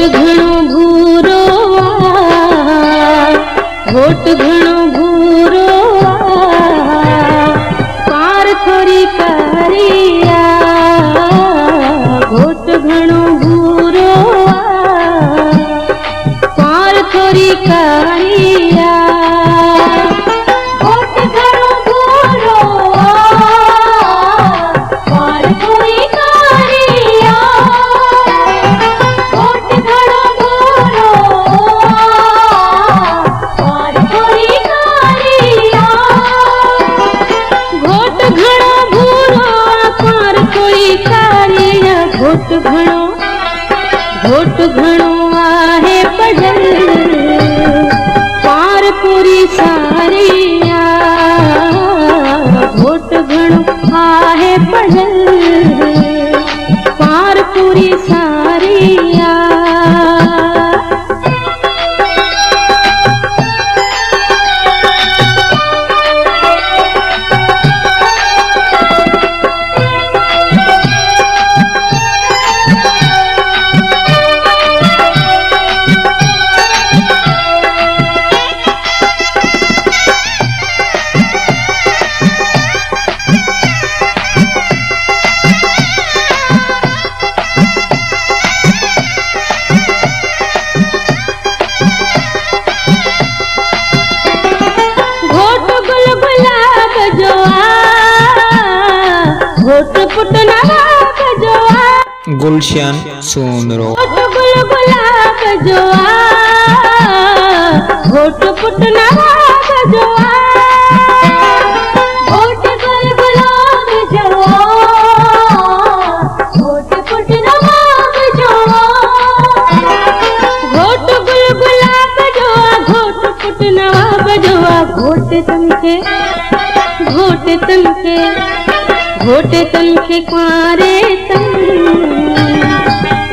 घणो भूरो घोट घणो भूरो पार थोरी कारिया घोट घणो भूरो पार थोरी कारिया घोट घणो आहे पढ़ल पार पूरी सारिया घोट घणो आहे पढ़ल पार पूरी सारिया घोट पुट नवाब जोआ गुलशन सोनरो गुल गुलाब जोआ घोट पुट नवाब जोआ घोट गुल गुलाब जोआ घोट पुट नवाब जोआ घोट गुल गुलाब जोआ घोट पुट नवाब जोआ घोट तनके घोटे तन के कुआरे तन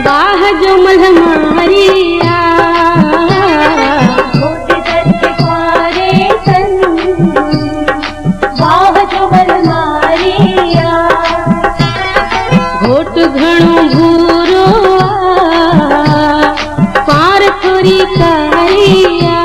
बाह जो मल मारिया घोटे तन के कुआरे तन बाह जो मल मारिया घोट घणो भूरो पार थोरी कारिया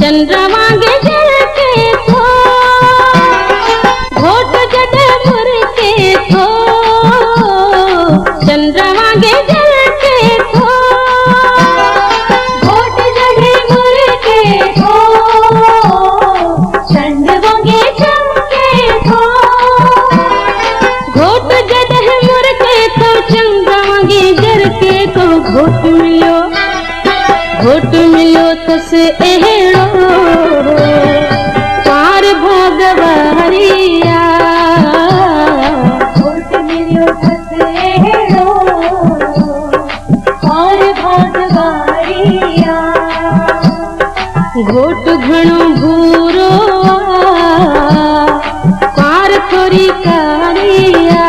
चंद्रमा के जल के थो घोट जड मुर के थो चंद्रमा के जल के थो घोट जड मुर के थो चंद्रमा के जल के थो घोट जड मुर के थो चंद्रमा के जल के थो घोट मिलो तस एड़ो पार भोगवारिया घोट मिलो तस एड़ो पार भोगवारिया घोट घणो भूरो पार थोरी कारिया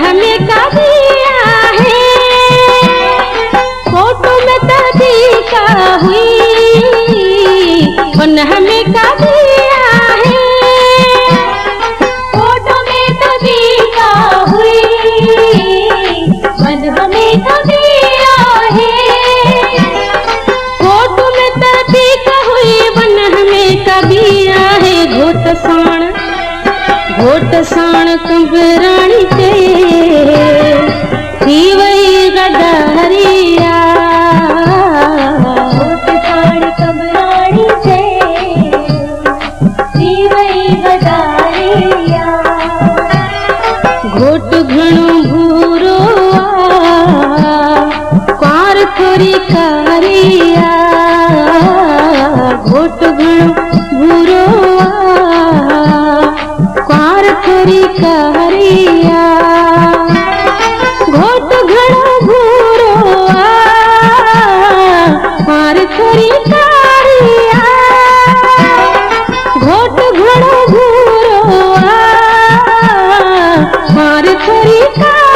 हमें का दिया है फोटो में तरीका हुई हमें का दिया है फोटो में तरीका हुई साण कंबराणी चे थी वई गदरिया घोट साण कंबराणी चे थी वई गदरिया घोट घणो भूरो क्वार थोरी कारिया घोट घणो भूरो क्वार थोरी कारिया घोट घणो भूरो क्वार थोरी कारिया घोट घणो भूरो क्वार थोरी कारिया